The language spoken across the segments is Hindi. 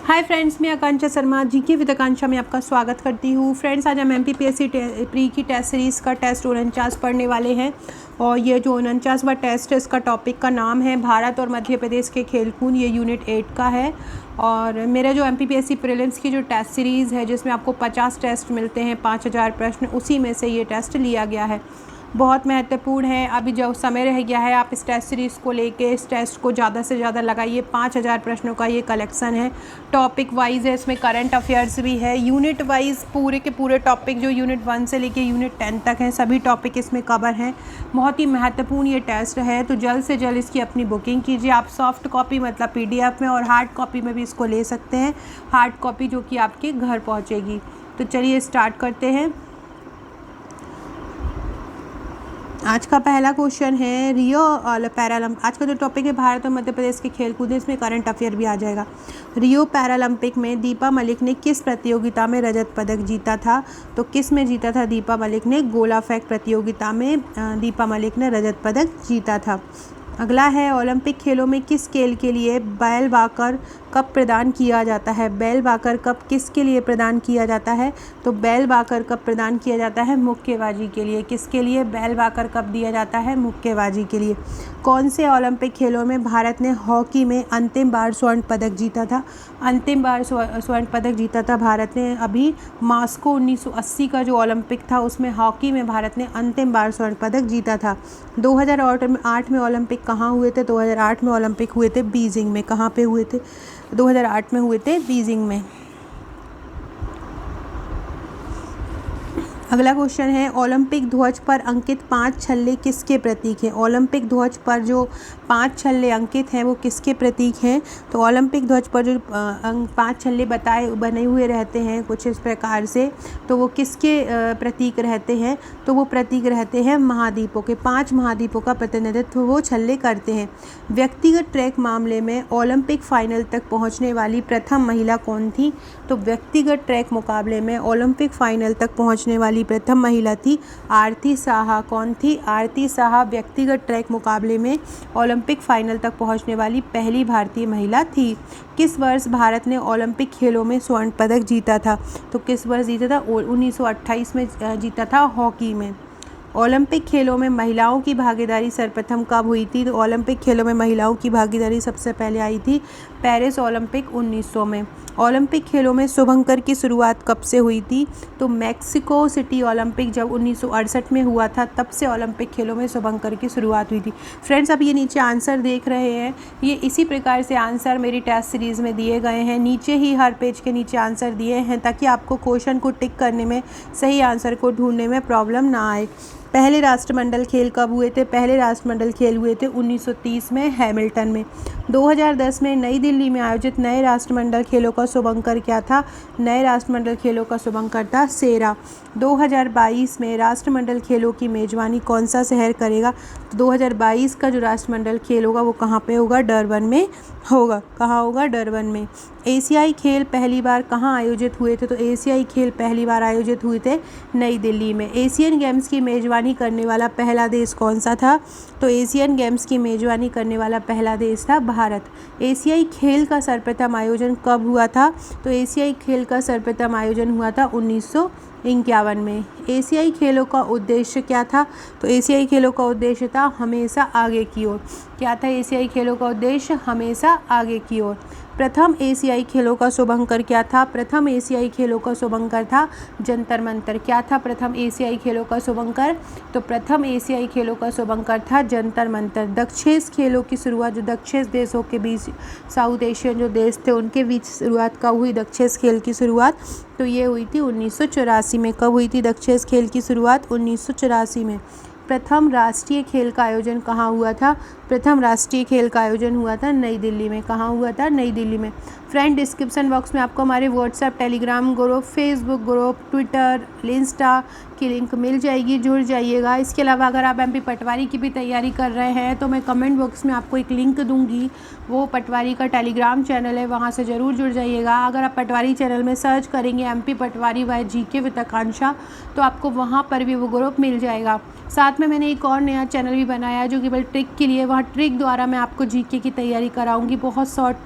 हाय फ्रेंड्स, मैं आकांक्षा शर्मा जीके विद आकांक्षा में आपका स्वागत करती हूँ। फ्रेंड्स, आज हम एमपीपीएससी प्री की टेस्ट सीरीज़ का टेस्ट 49 पढ़ने वाले हैं। और ये जो 49वां टेस्ट है, इसका टॉपिक का नाम है भारत और मध्य प्रदेश के खेलकूद। ये यूनिट 8 का है। और मेरा जो एमपीपीएससी प्रीलिम्स की जो टेस्ट सीरीज़ है, जिसमें आपको 50 टेस्ट मिलते हैं, 5000 प्रश्न, उसी में से ये टेस्ट लिया गया है। बहुत महत्वपूर्ण है। अभी जो समय रह गया है, आप इस टेस्ट सीरीज़ को लेके इस टेस्ट को ज़्यादा से ज़्यादा लगाइए। 5000 प्रश्नों का ये कलेक्शन है। टॉपिक वाइज है, इसमें करंट अफेयर्स भी है। यूनिट वाइज पूरे के पूरे टॉपिक जो यूनिट 1 से लेके यूनिट 10 तक हैं, सभी टॉपिक इसमें कवर हैं। बहुत ही महत्वपूर्ण ये टेस्ट है, तो जल्द से जल्द इसकी अपनी बुकिंग कीजिए। आप सॉफ्ट कॉपी मतलब PDF में और हार्ड कॉपी में भी इसको ले सकते हैं। हार्ड कॉपी जो कि आपके घर पहुँचेगी। तो चलिए स्टार्ट करते हैं। आज का पहला क्वेश्चन है रियो पैरालंपिक। आज का जो टॉपिक है भारत और मध्य प्रदेश के खेलकूद, इसमें करंट अफेयर भी आ जाएगा। रियो पैरालंपिक में दीपा मलिक ने किस प्रतियोगिता में रजत पदक जीता था? तो किस में जीता था दीपा मलिक ने? गोला फेंक प्रतियोगिता में दीपा मलिक ने रजत पदक जीता था। अगला है ओलंपिक खेलों में किस खेल के लिए बैल वाकर कप प्रदान किया जाता है? बैल वाकर कप किसके लिए प्रदान किया जाता है? तो बैल वाकर कप प्रदान किया जाता है मुक्केबाजी के लिए। किसके लिए बैल वाकर कप दिया जाता है? मुक्केबाजी के लिए। कौन से ओलंपिक खेलों में भारत ने हॉकी में अंतिम बार स्वर्ण पदक जीता था? अंतिम बार स्वर्ण पदक जीता था भारत ने अभी मास्को 1980 का जो ओलंपिक था, उसमें हॉकी में भारत ने अंतिम बार स्वर्ण पदक जीता था। 2008 में ओलंपिक कहाँ हुए थे? 2008 में ओलंपिक हुए थे बीजिंग में। कहाँ पे हुए थे? 2008 में हुए थे बीजिंग में। अगला क्वेश्चन है ओलंपिक ध्वज पर अंकित 5 छल्ले किसके प्रतीक हैं? ओलंपिक ध्वज पर जो 5 छल्ले अंकित हैं, वो किसके प्रतीक हैं? तो ओलंपिक ध्वज पर जो 5 छल्ले बने हुए रहते हैं कुछ इस प्रकार से, तो वो किसके प्रतीक रहते हैं? तो वो प्रतीक रहते हैं महाद्वीपों के। 5 महाद्वीपों का प्रतिनिधित्व वो छल्ले करते हैं। व्यक्तिगत ट्रैक मामले में ओलंपिक फाइनल तक पहुंचने वाली प्रथम महिला कौन थी? तो व्यक्तिगत ट्रैक मुकाबले में ओलंपिक फाइनल तक पहुंचने वाली प्रथम महिला थी आरती साहा। कौन थी? आरती साहा व्यक्तिगत ट्रैक मुकाबले में ओलंपिक फाइनल तक पहुंचने वाली पहली भारतीय महिला थी। किस वर्ष भारत ने ओलंपिक खेलों में स्वर्ण पदक जीता था? तो किस वर्ष जीता था? 1928 में जीता था हॉकी में। ओलंपिक खेलों में महिलाओं की भागीदारी सर्वप्रथम कब हुई थी? तो ओलंपिक खेलों में महिलाओं की भागीदारी सबसे पहले आई थी पेरिस ओलंपिक 1900 में। ओलंपिक खेलों में शुभंकर की शुरुआत कब से हुई थी? तो मैक्सिको सिटी ओलंपिक जब 1968 में हुआ था, तब से ओलंपिक खेलों में शुभंकर की शुरुआत हुई थी। फ्रेंड्स, अब ये नीचे आंसर देख रहे हैं, ये इसी प्रकार से आंसर मेरी टेस्ट सीरीज़ में दिए गए हैं। नीचे ही हर पेज के नीचे आंसर दिए हैं, ताकि आपको क्वेश्चन को टिक करने में, सही आंसर को ढूंढने में प्रॉब्लम ना आए। पहले राष्ट्रमंडल खेल कब हुए थे? पहले राष्ट्रमंडल खेल हुए थे 1930 में हैमिल्टन में। 2010 में नई दिल्ली में आयोजित नए राष्ट्रमंडल खेलों का शुभंकर क्या था? नए राष्ट्रमंडल खेलों का शुभंकर था सेरा। 2022 में राष्ट्रमंडल खेलों की मेजबानी कौन सा शहर करेगा? तो 2022 का जो राष्ट्रमंडल खेल होगा वो कहाँ पे होगा? डरबन में होगा। कहाँ होगा? डरबन में। एशियाई खेल पहली बार कहाँ आयोजित हुए थे? तो एशियाई खेल पहली बार आयोजित हुए थे नई दिल्ली में। एशियन गेम्स की मेजबानी करने वाला पहला देश कौन सा था? तो एशियन गेम्स की मेजबानी करने वाला पहला देश था भारत। एशियाई खेल का सर्वप्रथम आयोजन कब हुआ था? तो एशियाई खेल का सर्वप्रथम आयोजन हुआ था 1951 में। एशियाई खेलों का उद्देश्य क्या था? तो एशियाई खेलों का उद्देश्य था हमेशा आगे की ओर। क्या था एशियाई खेलों का उद्देश्य? हमेशा आगे की ओर। प्रथम एशियाई खेलों का शुभंकर क्या था? प्रथम एशियाई खेलों का शुभंकर था जंतर मंतर। क्या था प्रथम एशियाई खेलों का शुभंकर? तो प्रथम एशियाई खेलों का शुभंकर था जंतर मंतर। दक्षेस खेलों की शुरुआत, जो दक्षेस देशों के बीच, साउथ एशियन जो देश थे उनके बीच शुरुआत कब हुई दक्षेस खेल की शुरुआत? तो ये हुई थी 1984 में। कब हुई थी दक्षेस खेल की शुरुआत? 1984 में। प्रथम राष्ट्रीय खेल का आयोजन कहाँ हुआ था? प्रथम राष्ट्रीय खेल का आयोजन हुआ था नई दिल्ली में। कहाँ हुआ था? नई दिल्ली में। फ्रेंड, डिस्क्रिप्शन बॉक्स में आपको हमारे WhatsApp, Telegram group, Facebook group, Twitter, Insta की लिंक मिल जाएगी, जुड़ जाइएगा। इसके अलावा अगर आप MP पटवारी की भी तैयारी कर रहे हैं, तो मैं कमेंट बॉक्स में आपको एक लिंक दूंगी, वो पटवारी का टेलीग्राम चैनल है, वहाँ से ज़रूर जुड़ जाइएगा। अगर आप पटवारी चैनल में सर्च करेंगे MP पटवारी व GK विद आकांक्षा, तो आपको वहाँ पर भी वो ग्रुप मिल जाएगा। साथ में मैंने एक और नया चैनल भी बनाया है, जो केवल ट्रिक के लिए। वहाँ ट्रिक द्वारा मैं आपको GK की तैयारी कराऊँगी। बहुत शॉर्ट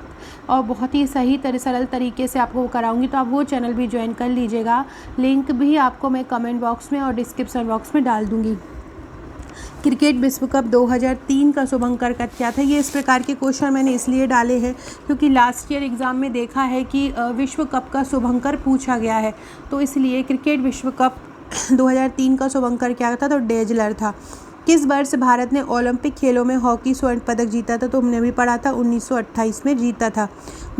और बहुत ही सही सरल तरीके से आपको वो कराऊंगी, तो आप वो चैनल भी ज्वाइन कर लीजिएगा। लिंक भी आपको मैं कमेंट बॉक्स में और डिस्क्रिप्शन बॉक्स में डाल दूँगी। क्रिकेट विश्व कप 2003 का शुभंकर का क्या था? ये इस प्रकार के क्वेश्चन मैंने इसलिए डाले हैं क्योंकि लास्ट ईयर एग्ज़ाम में देखा है कि विश्व कप का शुभंकर पूछा गया है, तो इसलिए क्रिकेट विश्व कप 2003 का शुभंकर क्या था? तो डेजलर था। किस वर्ष भारत ने ओलंपिक खेलों में हॉकी स्वर्ण पदक जीता था? तो हमने भी पढ़ा था 1928 में जीता था।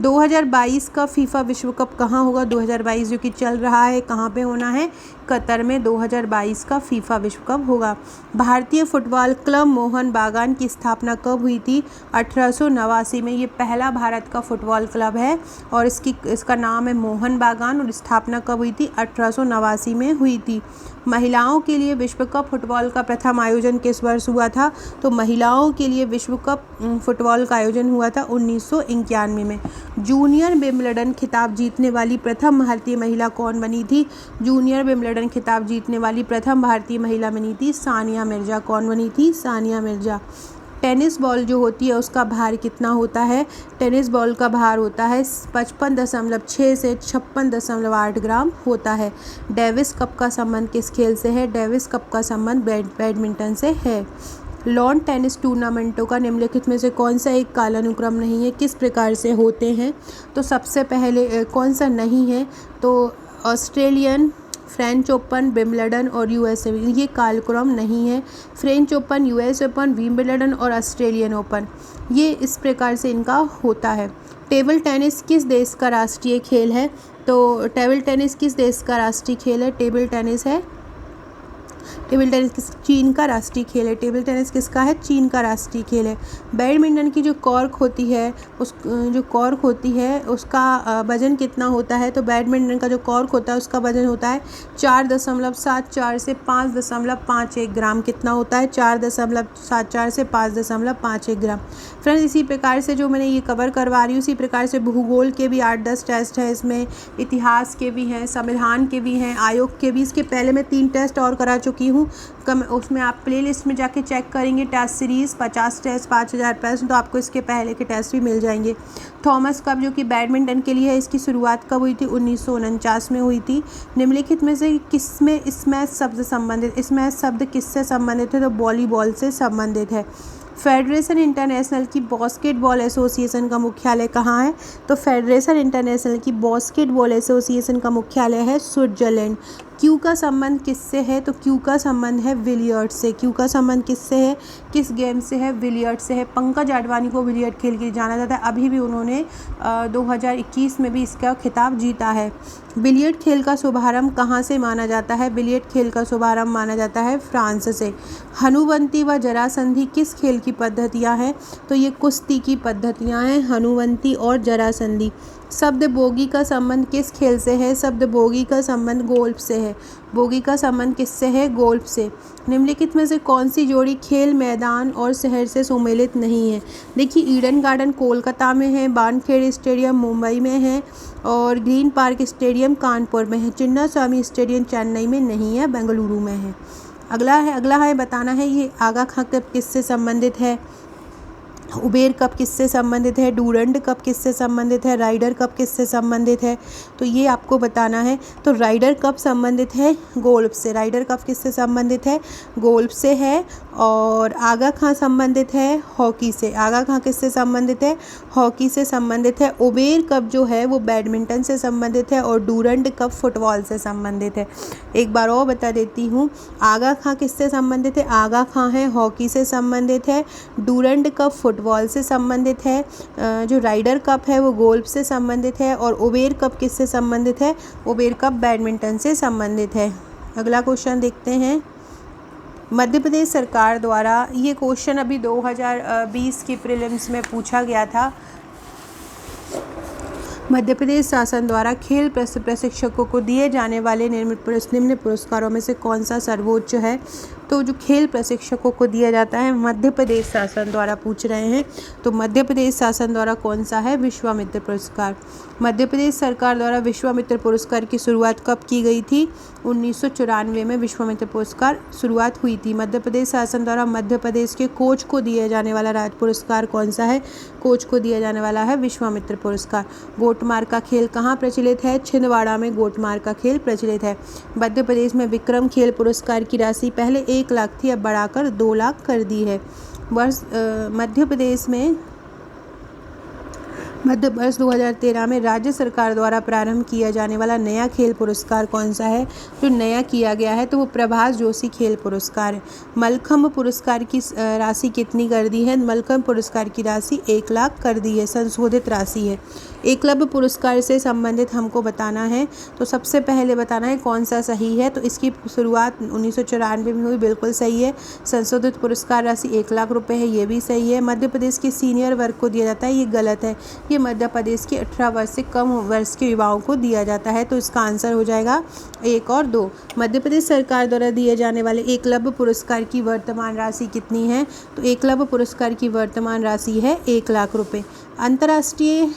2022 का फीफा विश्व कप कहाँ होगा? 2022 जो कि चल रहा है, कहाँ पे होना है? कतर में 2022 का फीफा विश्व कप होगा। भारतीय फुटबॉल क्लब मोहन बागान की स्थापना कब हुई थी? 1889 में। ये पहला भारत का फुटबॉल क्लब है और इसका नाम है मोहन बागान और स्थापना कब हुई थी? 1889 में हुई थी। महिलाओं के लिए विश्व कप फुटबॉल का प्रथम आयोजन किस वर्ष हुआ था? तो महिलाओं के लिए विश्व कप फुटबॉल का आयोजन हुआ था 1991 में। जूनियर विंबलडन खिताब जीतने वाली प्रथम भारतीय महिला कौन बनी थी? जूनियर विंबलडन खिताब जीतने वाली प्रथम भारतीय महिला बनी थी सानिया मिर्जा। कौन बनी थी? सानिया मिर्जा। टेनिस बॉल जो होती है उसका भार कितना होता है? टेनिस बॉल का भार होता है 55.6 से 56.8 ग्राम होता है। डेविस कप का संबंध किस खेल से है? डेविस कप का संबंध बैडमिंटन से है। लॉन टेनिस टूर्नामेंटों का निम्नलिखित में से कौन सा एक कालानुक्रम नहीं है? किस प्रकार से होते हैं? तो सबसे पहले कौन सा नहीं है? तो ऑस्ट्रेलियन, फ्रेंच ओपन, विंबलडन और यूएस ओपन, ये कालक्रम नहीं है। French open, US open, Wimbledon और ऑस्ट्रेलियन ओपन, ये इस प्रकार से इनका होता है। टेबल टेनिस किस देश का राष्ट्रीय खेल है? तो टेबल टेनिस किस देश का राष्ट्रीय खेल है? टेबल टेनिस चीन का राष्ट्रीय खेल है। टेबल टेनिस किसका है? चीन का राष्ट्रीय खेल है। बैडमिंटन की जो कॉर्क होती है उसका वजन कितना होता है? तो बैडमिंटन का जो कॉर्क होता है उसका वजन होता है 4.74 से 5.51 ग्राम। कितना होता है? 4.74 से 5.51 ग्राम। फ्रेंड्स, इसी प्रकार से जो मैंने ये कवर करवा रही हूँ, उसी प्रकार से भूगोल के भी 8-10 टेस्ट हैं इसमें, इतिहास के भी हैं, संविधान के भी हैं, आयोग के भी। इसके पहले मैं 3 टेस्ट और करा चुकी हूँ। उसमें आप प्लेलिस्ट में जाके चेक करेंगे टेस्ट सीरीज़ 50 टेस्ट 5000 प्रश्न, तो आपको इसके पहले के टेस्ट भी मिल जाएंगे। थॉमस कप जो कि बैडमिंटन के लिए है, इसकी शुरुआत कब हुई थी? 1949 में हुई थी। निम्नलिखित में से किसमें स्मैश शब्द संबंधित? स्मैश शब्द किससे संबंधित है? तो वॉलीबॉल से संबंधित है। फेडरेशन इंटरनेशनल की बास्केटबॉल एसोसिएशन का मुख्यालय कहाँ है? तो फेडरेशन इंटरनेशनल की बास्केटबॉल एसोसिएशन का मुख्यालय है स्विट्जरलैंड। क्यू का संबंध किससे है? तो क्यू का संबंध है बिलियर्ड से। क्यू का संबंध किससे है? किस गेम से है? बिलियर्ड से है। पंकज आडवाणी को बिलियर्ड खेल के जाना जाता है। अभी भी उन्होंने 2021 में भी इसका खिताब जीता है। बिलियर्ड खेल का शुभारंभ कहाँ से माना जाता है? बिलियर्ड खेल का शुभारंभ माना जाता है फ्रांस से। हनुवंती व जरासंधि किस खेल की पद्धतियाँ हैं? तो ये कुश्ती की पद्धतियाँ हैं, हनुवंती और जरासंधि। शब्द बोगी का संबंध किस खेल से है? शब्द बोगी का संबंध गोल्फ से है। बोगी का संबंध किससे है? गोल्फ से। निम्नलिखित में से कौन सी जोड़ी खेल मैदान और शहर से सुमेलित नहीं है? देखिए, ईडन गार्डन कोलकाता में है, वानखेड़े स्टेडियम मुंबई में है और ग्रीन पार्क स्टेडियम कानपुर में है। चिन्ना स्वामी स्टेडियम चेन्नई में नहीं है, बेंगलुरु में है। अगला है बताना है ये आगा खां कप किससे संबंधित है? उबेर कप किससे संबंधित है? डूरंड कप किससे संबंधित है? राइडर कप किससे संबंधित है? तो ये आपको बताना है। तो राइडर कप संबंधित है गोल्फ से। राइडर कप किससे संबंधित है? गोल्फ से है। और आगा खां संबंधित है हॉकी से। आगा खां किससे संबंधित है? हॉकी से संबंधित है। उबेर कप जो है वो बैडमिंटन से संबंधित है और डूरंड कप फुटबॉल से संबंधित है। एक बार और बता देती हूँ, आगा खां किससे संबंधित है? आगा खां है हॉकी से संबंधित है। डूरंड कप फुटबॉल से संबंधित है। जो राइडर कप है वो गोल्फ से संबंधित है। और उबेर कप किससे संबंधित है? उबेर कप बैडमिंटन से संबंधित है। अगला क्वेश्चन देखते हैं। मध्य प्रदेश सरकार द्वारा, ये क्वेश्चन अभी 2020 की प्रीलिम्स में पूछा गया था। मध्य प्रदेश शासन द्वारा खेल प्रशिक्षकों को दिए जाने वाले निम्न पुरस्कारों में से कौन सा सर्वोच्च है? तो जो खेल प्रशिक्षकों को दिया जाता है मध्य प्रदेश शासन द्वारा पूछ रहे हैं, तो मध्य प्रदेश शासन द्वारा कौन सा है? विश्वामित्र पुरस्कार। मध्य प्रदेश सरकार द्वारा विश्वामित्र पुरस्कार की शुरुआत कब की गई थी? 1994 में विश्वामित्र पुरस्कार शुरुआत हुई थी। मध्य प्रदेश शासन द्वारा मध्य प्रदेश के कोच को दिया जाने वाला राज्य पुरस्कार कौन सा है? कोच को दिया जाने वाला है विश्वामित्र पुरस्कार। गोटमार का खेल कहाँ प्रचलित है? छिंदवाड़ा में गोटमार का खेल प्रचलित है। मध्य प्रदेश में विक्रम खेल पुरस्कार की राशि पहले 1 लाख थी, अब बढ़ाकर 2 लाख कर दी है। मध्य वर्ष 2013 में राज्य सरकार द्वारा प्रारंभ किया जाने वाला नया खेल पुरस्कार कौन सा है? जो नया किया गया है तो वो प्रभास जोशी खेल पुरस्कार है। मलखम्ब पुरस्कार की राशि कितनी कर दी है? मलखम्ब पुरस्कार की राशि 1 लाख कर दी है, संशोधित राशि है। एकलव्य पुरस्कार से संबंधित हमको बताना है, तो सबसे पहले बताना है कौन सा सही है। तो इसकी शुरुआत 1994 में हुई, बिल्कुल सही है। संशोधित पुरस्कार राशि 1 लाख रुपए है, ये भी सही है। मध्य प्रदेश के सीनियर वर्ग को दिया जाता है, ये गलत है। ये मध्य प्रदेश के 18 वर्ष से कम वर्ष के युवाओं को दिया जाता है। तो इसका आंसर हो जाएगा 1 और 2। मध्य प्रदेश सरकार द्वारा दिए जाने वाले एकलव्य पुरस्कार की वर्तमान राशि कितनी है? तो एकलव्य पुरस्कार की वर्तमान राशि है 1 लाख रुपए। अंतर्राष्ट्रीय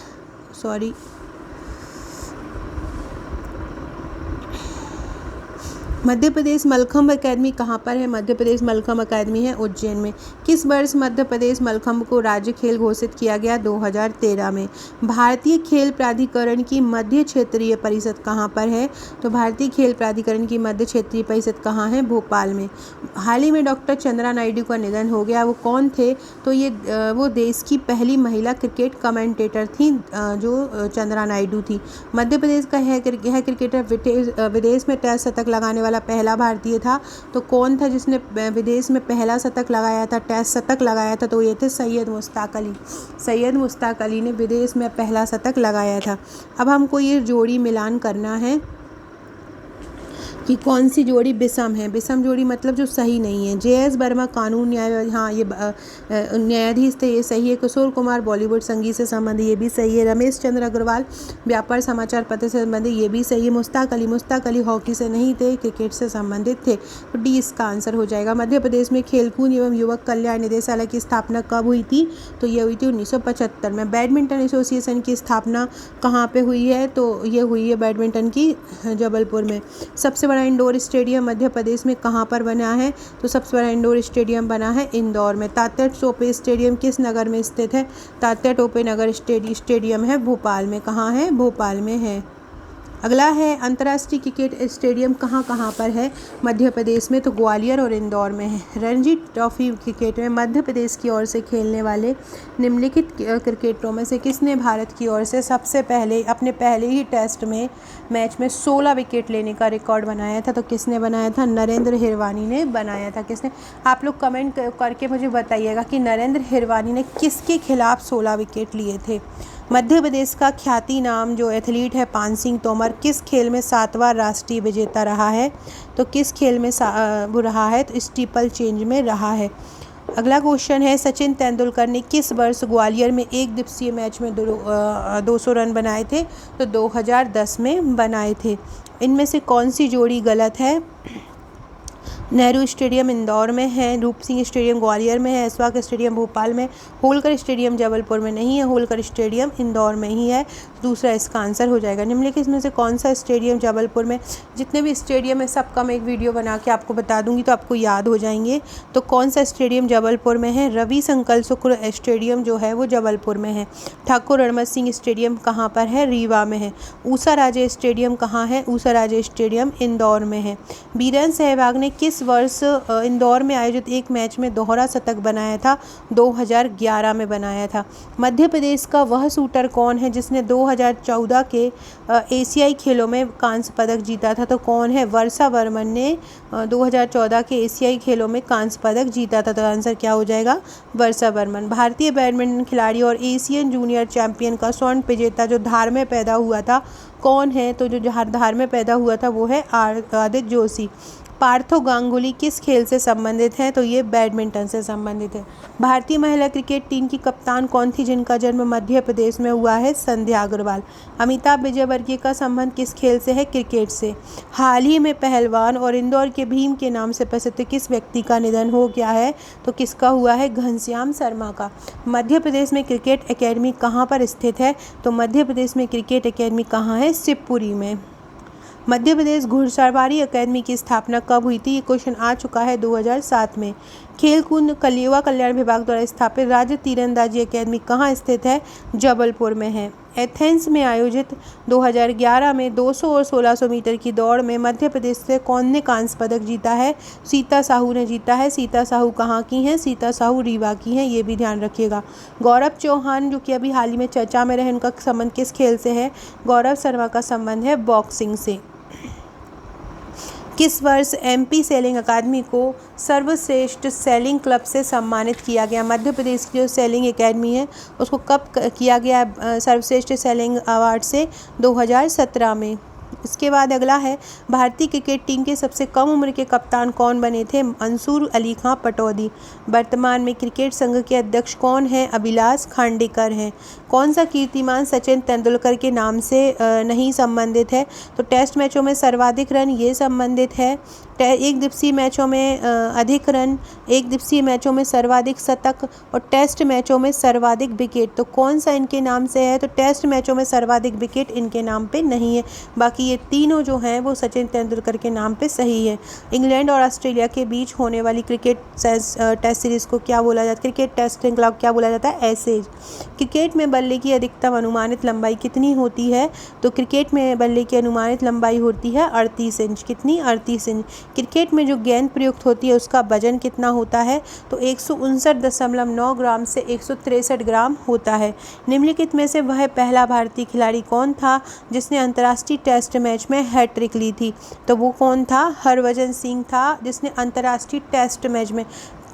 मध्य प्रदेश मलखम्ब अकादमी कहाँ पर है? मध्य प्रदेश मलखम्ब अकादमी है उज्जैन में। किस वर्ष मध्य प्रदेश मलखम्ब को राज्य खेल घोषित किया गया? 2013 में। भारतीय खेल प्राधिकरण की मध्य क्षेत्रीय परिषद कहाँ पर है? तो भारतीय खेल प्राधिकरण की मध्य क्षेत्रीय परिषद कहाँ है? भोपाल में। हाल ही में डॉक्टर चंद्रा नायडू का निधन हो गया, वो कौन थे? तो ये वो देश की पहली महिला क्रिकेट कमेंटेटर थी, जो चंद्रा नायडू थी। मध्य प्रदेश का यह क्रिकेटर विदेश में टेस्ट शतक लगाने वाला पहला भारतीय था। तो कौन था जिसने विदेश में पहला शतक लगाया था, टेस्ट शतक लगाया था? तो ये थे सैयद मुश्ताक अली। सैयद मुश्ताक अली ने विदेश में पहला शतक लगाया था। अब हमको ये जोड़ी मिलान करना है कि कौन सी जोड़ी विषम है। विषम जोड़ी मतलब जो सही नहीं है। JS वर्मा कानून न्याय, हाँ ये न्यायाधीश थे, ये सही है। किशोर कुमार बॉलीवुड संगीत से संबंधित, ये भी सही है। रमेश चंद्र अग्रवाल व्यापार समाचार पत्र से संबंधित, ये भी सही है। मुश्ताक अली हॉकी से नहीं थे, क्रिकेट से संबंधित थे। तो D इसका आंसर हो जाएगा। मध्य प्रदेश में खेलकूद एवं युवक कल्याण निदेशालय की स्थापना कब हुई थी? तो ये हुई थी 1975 में। बैडमिंटन एसोसिएशन की स्थापना कहाँ पे हुई है? तो ये हुई है बैडमिंटन की जबलपुर में। सबसे बड़ा इंडोर स्टेडियम मध्य प्रदेश में कहाँ पर बना है? तो सबसे बड़ा इंडोर स्टेडियम बना है इंदौर में। तात्या टोपे स्टेडियम किस नगर में स्थित है? तात्या टोपे नगर स्टेडियम है भोपाल में। कहाँ है? भोपाल में है। अगला है अंतर्राष्ट्रीय क्रिकेट स्टेडियम कहाँ कहाँ पर है मध्य प्रदेश में? तो ग्वालियर और इंदौर में है। रणजी ट्रॉफी क्रिकेट में मध्य प्रदेश की ओर से खेलने वाले निम्नलिखित क्रिकेटरों में से किसने भारत की ओर से सबसे पहले अपने पहले ही टेस्ट में मैच में 16 विकेट लेने का रिकॉर्ड बनाया था? तो किसने बनाया था? नरेंद्र हिरवानी ने बनाया था। किसने? आप लोग कमेंट करके मुझे बताइएगा कि नरेंद्र हिरवानी ने किसके खिलाफ 16 विकेट लिए थे। मध्य प्रदेश का ख्याति नाम जो एथलीट है पान सिंह तोमर किस खेल में 7वां राष्ट्रीय विजेता रहा है? तो किस खेल में वो रहा है? तो स्टीपल चेंज में रहा है। अगला क्वेश्चन है सचिन तेंदुलकर ने किस वर्ष ग्वालियर में एक दिवसीय मैच में 200 रन बनाए थे? तो 2010 में बनाए थे। इनमें से कौन सी जोड़ी गलत है? नेहरू स्टेडियम इंदौर में है, रूप सिंह स्टेडियम ग्वालियर में है, ऐशबाग स्टेडियम भोपाल में, होलकर स्टेडियम जबलपुर में नहीं है, होलकर स्टेडियम इंदौर में ही है। दूसरा इसका आंसर हो जाएगा। निम्नलिखित इसमें से कौन सा स्टेडियम जबलपुर में? जितने भी स्टेडियम है सबका मैं एक वीडियो बना के आपको बता दूंगी तो आपको याद हो जाएंगे। तो कौन सा स्टेडियम जबलपुर में है? रवि शंकर शुक्ल स्टेडियम जो है वो जबलपुर में है। ठाकुर रणमत सिंह स्टेडियम कहाँ पर है? रीवा में है। ऊषा राजे स्टेडियम कहाँ है? ऊषा राजे स्टेडियम इंदौर में है। बीरेन सहवाग ने किस वर्ष इंदौर में आयोजित एक मैच में दोहरा शतक बनाया था? 2011 में बनाया था। मध्य प्रदेश का वह शूटर कौन है जिसने 2014 के एशियाई खेलों में कांस्य पदक जीता था? तो कौन है? वर्षा वर्मन ने 2014 के एशियाई खेलों में कांस्य पदक जीता था। तो आंसर क्या हो जाएगा? वर्षा वर्मन। भारतीय बैडमिंटन खिलाड़ी और एशियन जूनियर चैंपियन का स्वर्ण विजेता जो धार में पैदा हुआ था कौन है? तो जो धार में पैदा हुआ था वो है आदित्य जोशी। पार्थो गांगुली किस खेल से संबंधित हैं? तो ये बैडमिंटन से संबंधित है। भारतीय महिला क्रिकेट टीम की कप्तान कौन थी जिनका जन्म मध्य प्रदेश में हुआ है? संध्या अग्रवाल। अमिताभ विजयवर्गीय का संबंध किस खेल से है? क्रिकेट से। हाल ही में पहलवान और इंदौर के भीम के नाम से प्रसिद्ध किस व्यक्ति का निधन हो गया है? तो किसका हुआ है? घनश्याम शर्मा का। मध्य प्रदेश में क्रिकेट एकेडमी कहाँ पर स्थित है? तो मध्य प्रदेश में क्रिकेट एकेडमी कहाँ है? शिवपुरी में। मध्य प्रदेश घुड़सवारी अकादमी की स्थापना कब हुई थी? ये क्वेश्चन आ चुका है 2007 में। खेलकूद युवा कल्याण विभाग द्वारा स्थापित राज्य तीरंदाजी अकादमी कहाँ स्थित है? जबलपुर में है। एथेंस में आयोजित 2011 में 200 और 1600 मीटर की दौड़ में मध्य प्रदेश से कौन ने कांस्य पदक जीता है? सीता साहू ने जीता है। सीता साहू कहाँ की हैं? सीता साहू रीवा की हैं, ये भी ध्यान रखिएगा। गौरव चौहान जो कि अभी हाल ही में चर्चा में रहे, उनका संबंध किस खेल से है? गौरव शर्मा का संबंध है बॉक्सिंग से। किस वर्ष एमपी सेलिंग अकादमी को सर्वश्रेष्ठ सेलिंग क्लब से सम्मानित किया गया? मध्य प्रदेश की जो सेलिंग एकेडमी है उसको कब किया गया सर्वश्रेष्ठ सेलिंग अवार्ड से? 2017 में। इसके बाद अगला है, भारतीय क्रिकेट टीम के सबसे कम उम्र के कप्तान कौन बने थे? मंसूर अली खां पटौदी। वर्तमान में क्रिकेट संघ के अध्यक्ष कौन हैं? अभिलाष खांडेकर हैं। कौन सा कीर्तिमान सचिन तेंदुलकर के नाम से नहीं संबंधित है? तो टेस्ट मैचों में सर्वाधिक रन ये संबंधित है। एक दिवसीय मैचों में अधिक रन, एक दिवसीय मैचों में सर्वाधिक शतक और टेस्ट मैचों में सर्वाधिक विकेट। तो कौन सा इनके नाम से है? तो टेस्ट मैचों में सर्वाधिक विकेट इनके नाम पे नहीं है। बाकी ये तीनों जो हैं वो सचिन तेंदुलकर के नाम पे सही है। इंग्लैंड और ऑस्ट्रेलिया के बीच होने वाली क्रिकेट टेस्ट सीरीज़ को क्या बोला जाता है? क्रिकेट टेस्ट श्रृंखला को क्या बोला जाता है? एसेज। क्रिकेट में बल्ले की अधिकतम अनुमानित लंबाई कितनी होती है? तो क्रिकेट में बल्ले की अनुमानित लंबाई होती है 38 इंच। कितनी? 38 इंच। क्रिकेट में जो गेंद प्रयुक्त होती है उसका वजन कितना होता है? तो 159.9 ग्राम से 163 ग्राम होता है। निम्नलिखित में से वह पहला भारतीय खिलाड़ी कौन था जिसने अंतर्राष्ट्रीय टेस्ट मैच में हैट्रिक ली थी? तो वो कौन था? हरभजन सिंह था जिसने अंतर्राष्ट्रीय टेस्ट मैच में,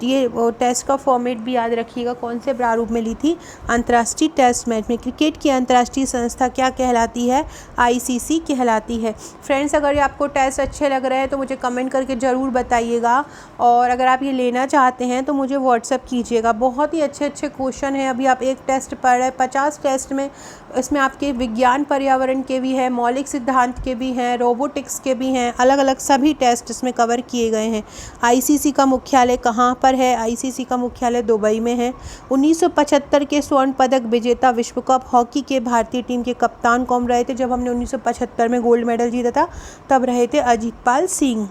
ये टेस्ट का फॉर्मेट भी याद रखिएगा, कौन से प्रारूप में ली थी? अंतर्राष्ट्रीय टेस्ट मैच में। क्रिकेट की अंतर्राष्ट्रीय संस्था क्या कहलाती है? आईसीसी कहलाती है। फ्रेंड्स, अगर ये आपको टेस्ट अच्छे लग रहे हैं तो मुझे कमेंट करके ज़रूर बताइएगा, और अगर आप ये लेना चाहते हैं तो मुझे व्हाट्सअप कीजिएगा। बहुत ही अच्छे अच्छे क्वेश्चन हैं। अभी आप एक टेस्ट पढ़ रहे हैं, 50 टेस्ट में इसमें आपके विज्ञान पर्यावरण के भी हैं, मौलिक सिद्धांत के भी हैं, रोबोटिक्स के भी हैं, अलग अलग सभी टेस्ट इसमें कवर किए गए हैं। आईसीसी का मुख्यालय कहाँ पर है? आईसीसी का मुख्यालय दुबई में है। 1975 के स्वर्ण पदक विजेता विश्व कप हॉकी के भारतीय टीम के कप्तान कौन रहे थे? जब हमने 1975 में गोल्ड मेडल जीता था तब रहे थे अजीतपाल सिंह।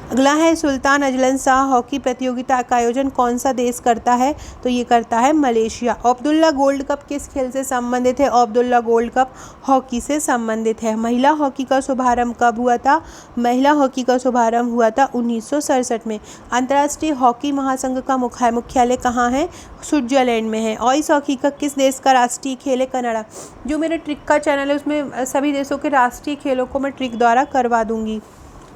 अगला है, सुल्तान अजलन शाह हॉकी प्रतियोगिता का आयोजन कौन सा देश करता है? तो ये करता है मलेशिया। अब्दुल्ला गोल्ड कप किस खेल से संबंधित है? अब्दुल्ला गोल्ड कप हॉकी से संबंधित है। महिला हॉकी का शुभारंभ कब हुआ था? महिला हॉकी का शुभारंभ हुआ था 1967 में। अंतर्राष्ट्रीय हॉकी महासंघ का मुख्यालय कहाँ है? स्विट्जरलैंड में है। आइस हॉकी का किस देश का राष्ट्रीय खेल है? कनाडा। जो मेरा ट्रिक का चैनल है उसमें सभी देशों के राष्ट्रीय खेलों को मैं ट्रिक द्वारा करवा दूंगी।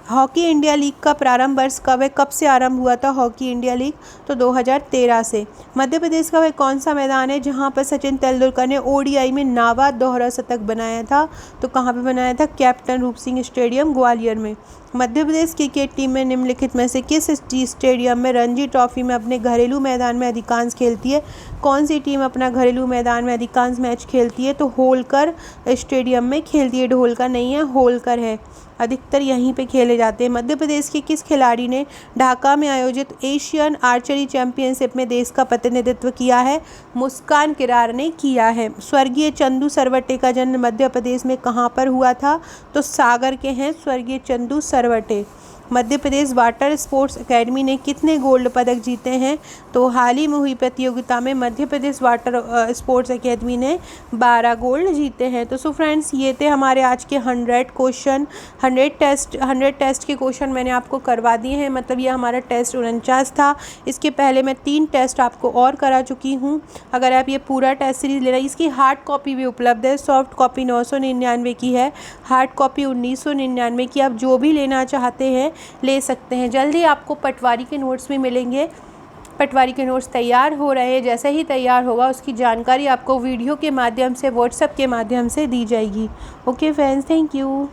हॉकी इंडिया लीग का प्रारंभ वर्ष कब है? कब से आरंभ हुआ था हॉकी इंडिया लीग? तो 2013 से। मध्य प्रदेश का वह कौन सा मैदान है जहां पर सचिन तेंदुलकर ने ओडीआई में नाबाद दोहरा शतक बनाया था? तो कहां पे बनाया था? कैप्टन रूप सिंह स्टेडियम ग्वालियर में। मध्य प्रदेश क्रिकेट टीम में निम्नलिखित में से किस स्टेडियम में रणजी ट्रॉफी में अपने घरेलू मैदान में अधिकांश खेलती है? कौन सी टीम अपना घरेलू मैदान में अधिकांश मैच खेलती है? तो होलकर स्टेडियम में खेलती है। ढोलकर नहीं है, होलकर है। अधिकतर यहीं पे खेले जाते हैं। मध्य प्रदेश के किस खिलाड़ी ने ढाका में आयोजित एशियन आर्चरी चैंपियनशिप में देश का प्रतिनिधित्व किया है? मुस्कान किरार ने किया है। स्वर्गीय चंदू सरवटे का जन्म मध्य प्रदेश में कहाँ पर हुआ था? तो सागर के हैं स्वर्गीय Chandu Sarwate. Madhya Pradesh water sports academy ने कितने गोल्ड पदक जीते हैं? तो हाल ही में हुई प्रतियोगिता में Madhya Pradesh water sports academy ने 12 गोल्ड जीते हैं। तो सो फ्रेंड्स, ये थे हमारे आज के 100 क्वेश्चन। 100 टेस्ट के क्वेश्चन मैंने आपको करवा दिए हैं, मतलब ये हमारा टेस्ट 49 था। इसके पहले मैं 3 टेस्ट आपको और करा चुकी हूँ। अगर आप ये पूरा टेस्ट सीरीज़ ले रहे हैं, इसकी हार्ड कॉपी भी उपलब्ध है। सॉफ्ट कॉपी 999 की है, हार्ड कॉपी 1999 की। आप जो भी लेना चाहते हैं ले सकते हैं। जल्दी आपको पटवारी के नोट्स भी मिलेंगे। पटवारी के नोट्स तैयार हो रहे हैं, जैसे ही तैयार होगा उसकी जानकारी आपको वीडियो के माध्यम से, व्हाट्सएप के माध्यम से दी जाएगी। Okay friends, thank you.